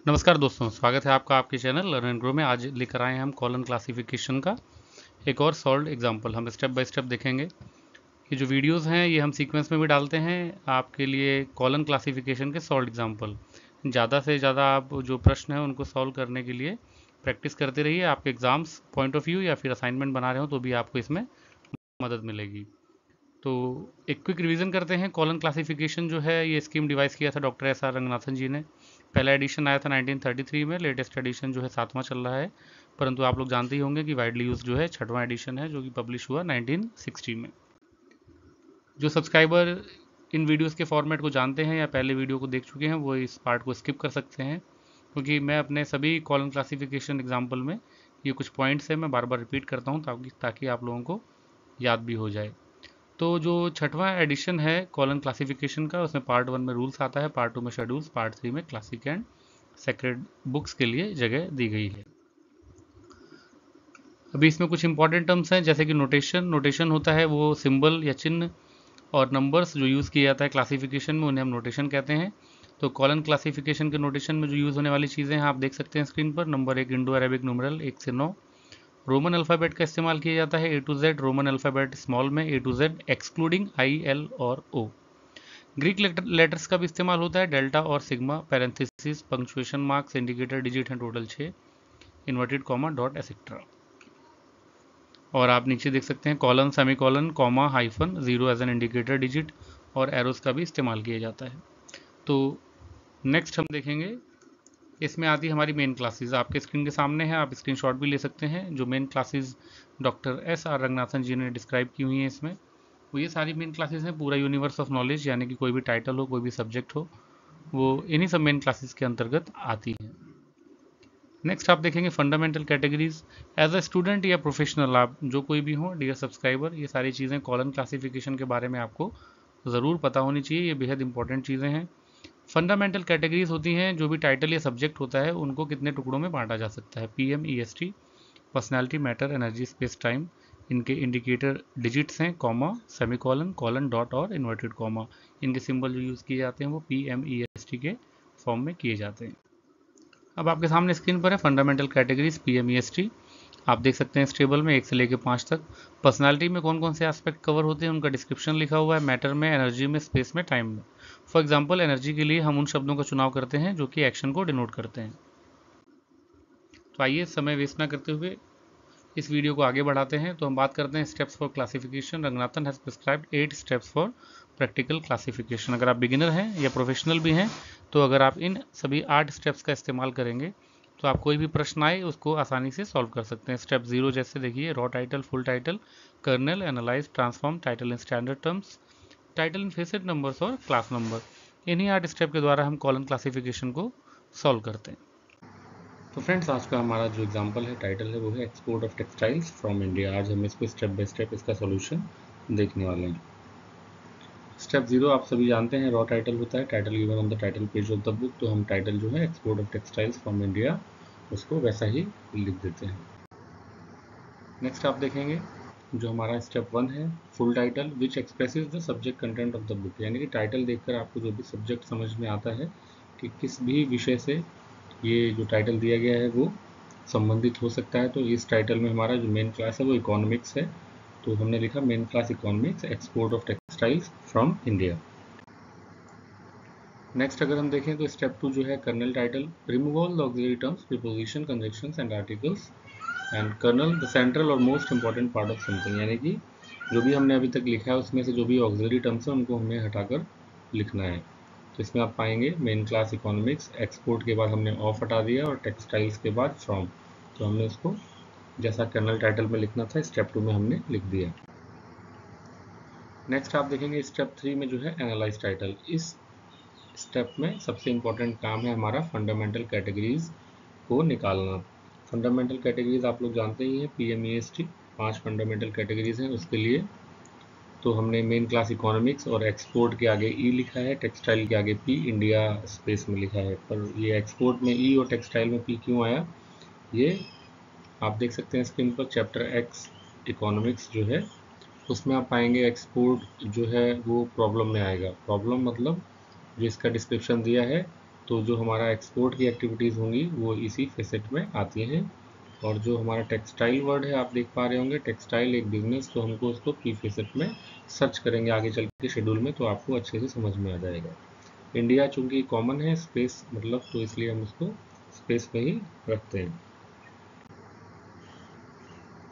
नमस्कार दोस्तों, स्वागत है आपका आपके चैनल लर्न एंड ग्रो में। आज लेकर आए हैं हम कॉलन क्लासिफिकेशन का एक और सॉल्व एग्जांपल। हम स्टेप बाय स्टेप देखेंगे। ये जो वीडियोस हैं ये हम सीक्वेंस में भी डालते हैं आपके लिए कॉलन क्लासिफिकेशन के सॉल्व एग्जांपल। ज़्यादा से ज़्यादा आप जो प्रश्न हैं उनको सॉल्व करने के लिए प्रैक्टिस करते रहिए। आपके एग्जाम्स पॉइंट ऑफ व्यू या फिर असाइनमेंट बना रहे हो तो भी आपको इसमें मदद मिलेगी। तो एक क्विक रिवीजन करते हैं। कॉलन क्लासिफिकेशन जो है ये स्कीम डिवाइस किया था doctor S R Ranganathan ji ने। पहला एडिशन आया था 1933 में। लेटेस्ट एडिशन जो है 7वां चल रहा है, परंतु आप लोग जानते ही होंगे कि वाइडली यूज जो है 6वां एडिशन है जो कि पब्लिश हुआ 1960 में। जो सब्सक्राइबर इन वीडियोस के फॉर्मेट को जानते हैं या पहले वीडियो को देख चुके हैं वो इस पार्ट को स्किप कर सकते हैं, क्योंकि मैं अपने सभी कॉलम क्लासिफिकेशन एग्जाम्पल में ये कुछ पॉइंट्स है मैं बार बार रिपीट करता हूँ ताकि आप लोगों को याद भी हो जाए। तो जो 6वां एडिशन है कॉलन क्लासिफिकेशन का, उसमें पार्ट 1 में रूल्स आता है, पार्ट 2 में शेड्यूल्स, पार्ट 3 में क्लासिक एंड सेक्रेड बुक्स के लिए जगह दी गई है। अभी इसमें कुछ इंपॉर्टेंट टर्म्स हैं जैसे कि नोटेशन होता है वो सिंबल या चिन्ह और नंबर्स जो यूज़ किया जाता है क्लासिफिकेशन में, उन्हें हम नोटेशन कहते हैं। तो कॉलन क्लासिफिकेशन के नोटेशन में जो यूज़ होने वाली चीज़ें हैं आप देख सकते हैं स्क्रीन पर। नंबर 1 इंडो अरेबिक न्यूमेरल 1 से 9। रोमन अल्फ़ाबेट का इस्तेमाल किया जाता है A to Z Roman alphabet small में A to Z excluding I, L और O। ग्रीक लेटर्स का भी इस्तेमाल होता है, डेल्टा और sigma, parenthesis, punctuation marks, indicator digit हैं total 6, inverted comma, dot etcetera. और आप नीचे देख सकते हैं colon, semicolon, comma, hyphen, zero as an indicator digit और एरोस का भी इस्तेमाल किया जाता है। तो नेक्स्ट हम देखेंगे, इसमें आती है हमारी मेन क्लासेस। आपके स्क्रीन के सामने है, आप स्क्रीनशॉट भी ले सकते हैं। जो main classes doctor S R Ranganathan ji ने डिस्क्राइब की हुई हैं इसमें, वो ये सारी मेन क्लासेस हैं। पूरा यूनिवर्स ऑफ नॉलेज यानी कि कोई भी टाइटल हो, कोई भी सब्जेक्ट हो, वो इन्हीं सब मेन क्लासेस के अंतर्गत आती है। नेक्स्ट आप देखेंगे fundamental categories. As a student या प्रोफेशनल, आप जो कोई भी हो डियर सब्सक्राइबर, ये सारी चीज़ें कॉलन क्लासिफिकेशन के बारे में आपको ज़रूर पता होनी चाहिए, ये बेहद इंपॉर्टेंट चीज़ें हैं। फंडामेंटल कैटेगरीज होती हैं जो भी टाइटल या सब्जेक्ट होता है उनको कितने टुकड़ों में बांटा जा सकता है। PMEST, personality, matter, energy, space, time. इनके इंडिकेटर डिजिट्स हैं, कॉमा, सेमीकॉलन, कॉलन, डॉट और इन्वर्टेड कॉमा। इनके सिंबल जो यूज़ किए जाते हैं वो PMEST के फॉर्म में किए जाते हैं। अब आपके सामने स्क्रीन पर है फंडामेंटल कैटेगरीज PMEST। आप देख सकते हैं इस टेबल में 1 से लेकर 5 तक। पर्सनालिटी में कौन कौन से एस्पेक्ट कवर होते हैं उनका डिस्क्रिप्शन लिखा हुआ है। मैटर में, एनर्जी में, स्पेस में, टाइम में। फॉर एग्जांपल एनर्जी के लिए हम उन शब्दों का चुनाव करते हैं जो कि एक्शन को डिनोट करते हैं। तो आइए समय वेस्ट ना करते हुए इस वीडियो को आगे बढ़ाते हैं। तो हम बात करते हैं steps for classification. Ranganathan has prescribed 8 steps for practical classification. अगर आप बिगिनर हैं या प्रोफेशनल भी हैं तो अगर आप इन सभी 8 स्टेप्स का इस्तेमाल करेंगे तो आप कोई भी प्रश्न आए उसको आसानी से सॉल्व कर सकते हैं। स्टेप 0 जैसे देखिए, raw title, full title, kernel, analyse, transform, title in standard terms, title in facet numbers और क्लास नंबर। इन्हीं 8 स्टेप के द्वारा हम कॉलम क्लासिफिकेशन को सॉल्व करते हैं। तो फ्रेंड्स, आज का हमारा जो एग्जांपल है, टाइटल है, वो है export of textiles from India. आज हम इसको स्टेप बाय स्टेप इसका सॉल्यूशन देखने वाले हैं। स्टेप 0 आप सभी जानते हैं, रॉ टाइटल होता है, title given on the title page of the book. तो हम टाइटल जो है export of textiles from India उसको वैसा ही लिख देते हैं। नेक्स्ट आप देखेंगे जो हमारा स्टेप 1 है, full title which expresses the subject content of the book. यानी कि टाइटल देखकर आपको जो भी सब्जेक्ट समझ में आता है कि किस भी विषय से ये जो टाइटल दिया गया है वो संबंधित हो सकता है। तो इस टाइटल में हमारा जो मेन क्लास है वो इकोनॉमिक्स है, तो हमने लिखा main class economics, export of textiles from India. Next अगर हम देखें तो स्टेप 2 जो है kernel title, remove all the auxiliary terms, preposition, conjunctions and articles and kernel the central और most important part of something. यानी कि जो भी हमने अभी तक लिखा है उसमें से जो भी ऑक्सिलरी टर्म्स है उनको हमें हटाकर लिखना है। तो इसमें आप पाएंगे मेन क्लास इकोनॉमिक्स, एक्सपोर्ट के बाद हमने ऑफ हटा दिया और टेक्सटाइल्स के बाद फ्रॉम, तो हमने उसको जैसा कर्नल टाइटल में लिखना था स्टेप 2 में हमने लिख दिया। नेक्स्ट आप देखेंगे स्टेप 3 में जो है एनालाइज टाइटल। इस स्टेप में सबसे इम्पोर्टेंट काम है हमारा फंडामेंटल कैटेगरीज को निकालना। फंडामेंटल कैटेगरीज आप लोग जानते ही हैं, PMEST 5 फंडामेंटल कैटेगरीज हैं उसके लिए। तो हमने मेन क्लास इकोनॉमिक्स और एक्सपोर्ट के आगे ई लिखा है, टेक्सटाइल के आगे पी, इंडिया स्पेस में लिखा है। पर ये एक्सपोर्ट में ई और टेक्सटाइल में पी क्यों आया, ये आप देख सकते हैं स्क्रीन पर। चैप्टर एक्स इकोनॉमिक्स जो है उसमें आप पाएंगे एक्सपोर्ट जो है वो प्रॉब्लम में आएगा। प्रॉब्लम मतलब जो इसका डिस्क्रिप्शन दिया है तो जो हमारा एक्सपोर्ट की एक्टिविटीज़ होंगी वो इसी फेसेट में आती हैं। और जो हमारा टेक्सटाइल वर्ड है आप देख पा रहे होंगे, टेक्सटाइल एक बिजनेस, तो हमको उसको पी फेसेट में सर्च करेंगे आगे चल के शेड्यूल में, तो आपको अच्छे से समझ में आ जाएगा। इंडिया चूंकि कॉमन है स्पेस मतलब, तो इसलिए हम उसको स्पेस में ही रखते हैं।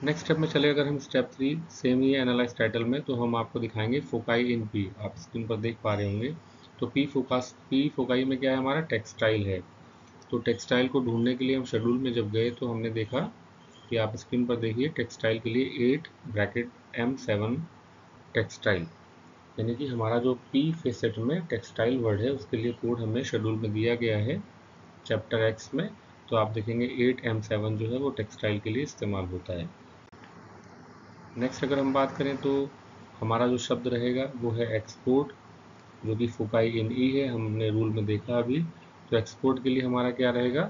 नेक्स्ट स्टेप में चले अगर हम स्टेप 3 सेम ही एनालाइज टाइटल में, तो हम आपको दिखाएंगे फोकाई इन पी। आप स्क्रीन पर देख पा रहे होंगे, तो पी फोकाई में क्या है, हमारा टेक्सटाइल है। तो टेक्सटाइल को ढूंढने के लिए हम शेड्यूल में जब गए तो हमने देखा कि आप स्क्रीन पर देखिए टेक्सटाइल के लिए 8 ब्रैकेट M7 टेक्सटाइल, यानी कि हमारा जो पी फेसेट में टेक्सटाइल वर्ड है उसके लिए कोड हमें शेड्यूल में दिया गया है चैप्टर एक्स में। तो आप देखेंगे 8M7 जो है वो टेक्सटाइल के लिए इस्तेमाल होता है। नेक्स्ट अगर हम बात करें तो हमारा जो शब्द रहेगा वो है एक्सपोर्ट, जो कि फोकाई इन ई है, हमने रूल में देखा अभी। तो एक्सपोर्ट के लिए हमारा क्या रहेगा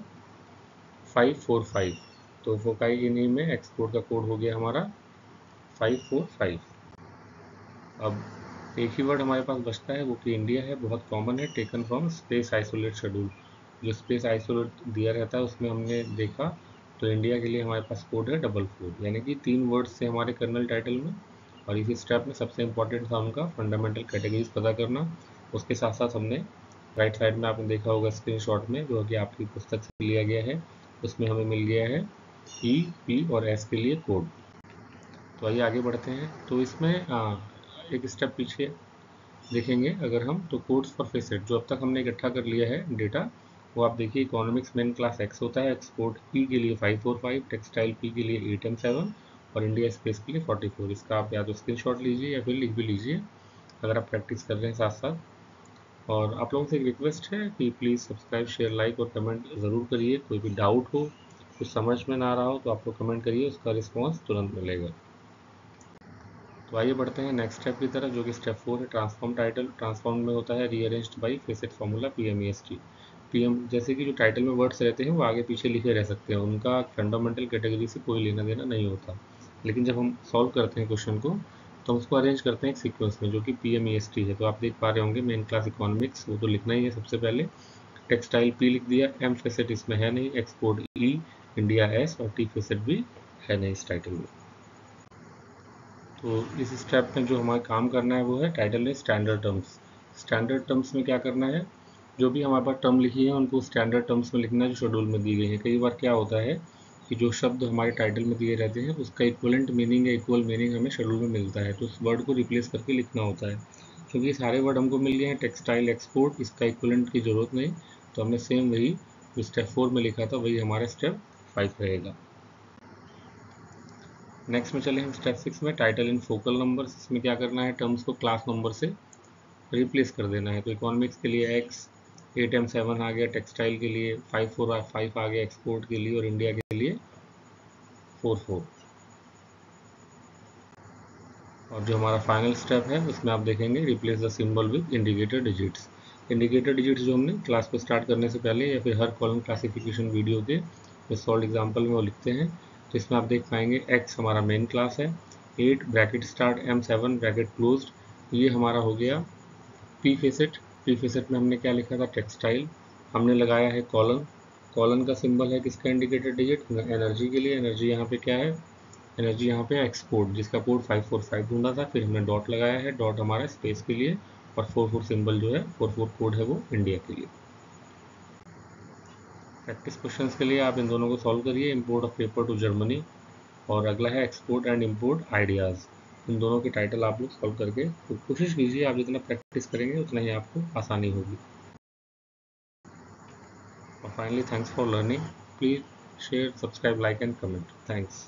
545। तो फोकाई इन ई में एक्सपोर्ट का कोड हो गया हमारा 545। अब एक ही वर्ड हमारे पास बचता है वो कि इंडिया है, बहुत कॉमन है, taken from space isolate schedule. जो स्पेस आइसोलेट दिया रहता है उसमें हमने देखा, तो इंडिया के लिए हमारे पास कोड है 44, यानी कि 3 वर्ड्स थे हमारे कर्नल टाइटल में। और इसी स्टेप में सबसे इंपॉर्टेंट था उनका फंडामेंटल कैटेगरीज पता करना। उसके साथ साथ हमने राइट साइड में आपने देखा होगा स्क्रीनशॉट में, जो कि आपकी पुस्तक से लिया गया है, उसमें हमें मिल गया है ई पी और एस के लिए कोड। तो आइए आगे बढ़ते हैं। तो इसमें एक स्टेप पीछे देखेंगे अगर हम, तो कोड्स फॉर फेसेट जो अब तक हमने इकट्ठा कर लिया है डेटा, वो आप देखिए इकोनॉमिक्स मेन क्लास एक्स होता है, एक्सपोर्ट पी के लिए 545, टेक्सटाइल पी के लिए 8M7 और इंडिया स्पेस के लिए 44। इसका आप या तो स्क्रीनशॉट लीजिए या फिर लिख भी लीजिए अगर आप प्रैक्टिस कर रहे हैं साथ साथ। और आप लोगों से एक रिक्वेस्ट है कि प्लीज़ सब्सक्राइब शेयर लाइक और कमेंट ज़रूर करिए। कोई भी डाउट हो, कुछ समझ में ना आ रहा हो तो आप लोग कमेंट करिए, उसका रिस्पॉन्स तुरंत मिलेगा। तो आइए बढ़ते हैं नेक्स्ट स्टेप की तरफ, जो कि स्टेप 4 है ट्रांसफॉर्म टाइटल। ट्रांसफॉर्म में होता है rearranged by facet formula PMEST। PM जैसे कि जो टाइटल में वर्ड्स रहते हैं वो आगे पीछे लिखे रह सकते हैं, उनका फंडामेंटल कैटेगरी से कोई लेना देना नहीं होता। लेकिन जब हम सॉल्व करते हैं क्वेश्चन को तो हम उसको अरेंज करते हैं एक सीक्वेंस में, जो कि PMEST है। तो आप देख पा रहे होंगे मेन क्लास इकोनॉमिक्स, वो तो लिखना ही है सबसे पहले। टेक्सटाइल पी लिख दिया, एम फेसेट इसमें है नहीं, एक्सपोर्ट ई, इंडिया एस और टी फेसेट भी है नहीं इस टाइटल में। तो इस स्टेप में जो हमारा काम करना है वो है टाइटल है स्टैंडर्ड टर्म्स। स्टैंडर्ड टर्म्स में क्या करना है, जो भी हमारे पास टर्म लिखी है उनको स्टैंडर्ड टर्म्स में लिखना है जो शेड्यूल में दी गई है। कई बार क्या होता है कि जो शब्द हमारे टाइटल में दिए रहते हैं उसका इक्वलेंट मीनिंग या इक्वल मीनिंग हमें शेड्यूल में मिलता है, तो उस वर्ड को रिप्लेस करके लिखना होता है। क्योंकि सारे वर्ड हमको मिल गए हैं, टेक्सटाइल एक्सपोर्ट, इसका इक्वलेंट की ज़रूरत नहीं, तो हमने सेम वही जो स्टेप 4 में लिखा था वही हमारा स्टेप 5 रहेगा। नेक्स्ट में चले हम स्टेप 6 में टाइटल इन फोकल नंबर्स। इसमें क्या करना है, टर्म्स को क्लास नंबर से रिप्लेस कर देना है। तो इकोनॉमिक्स के लिए एक्स 8M7 आ गया, टेक्सटाइल के लिए 545 आ गया, एक्सपोर्ट के लिए और इंडिया के लिए 44। और जो हमारा फाइनल स्टेप है उसमें आप देखेंगे replace the symbol with indicator digits. Indicator digits जो हमने क्लास को स्टार्ट करने से पहले या फिर हर कॉलम क्लासिफिकेशन वीडियो के जो सॉल्व एग्जाम्पल में वो लिखते हैं। तो इसमें आप देख पाएंगे एक्स हमारा मेन क्लास है, 8 bracket start M7 bracket closed, ये हमारा हो गया पी फेसेट। पी फेसेट में हमने क्या लिखा था टेक्सटाइल, हमने लगाया है कॉलन, कॉलन का सिंबल है किसका इंडिकेटर डिजिट, एनर्जी के लिए, एनर्जी यहाँ पे क्या है, एनर्जी यहाँ पे एक्सपोर्ट जिसका कोड 545 ढूंढा था, फिर हमने डॉट लगाया है, डॉट हमारा स्पेस के लिए और 44 सिंबल जो है 44 कोड है वो इंडिया के लिए। प्रैक्टिस क्वेश्चंस के लिए आप इन दोनों को सॉल्व करिए, import of paper two Germany और अगला है एक्सपोर्ट एंड इंपोर्ट आइडियाज़। इन दोनों के टाइटल आप लोग सॉल्व करके तो कोशिश कीजिए, आप जितना प्रैक्टिस करेंगे उतना ही आपको आसानी होगी। और finally thanks for learning, please share subscribe like and comment, thanks.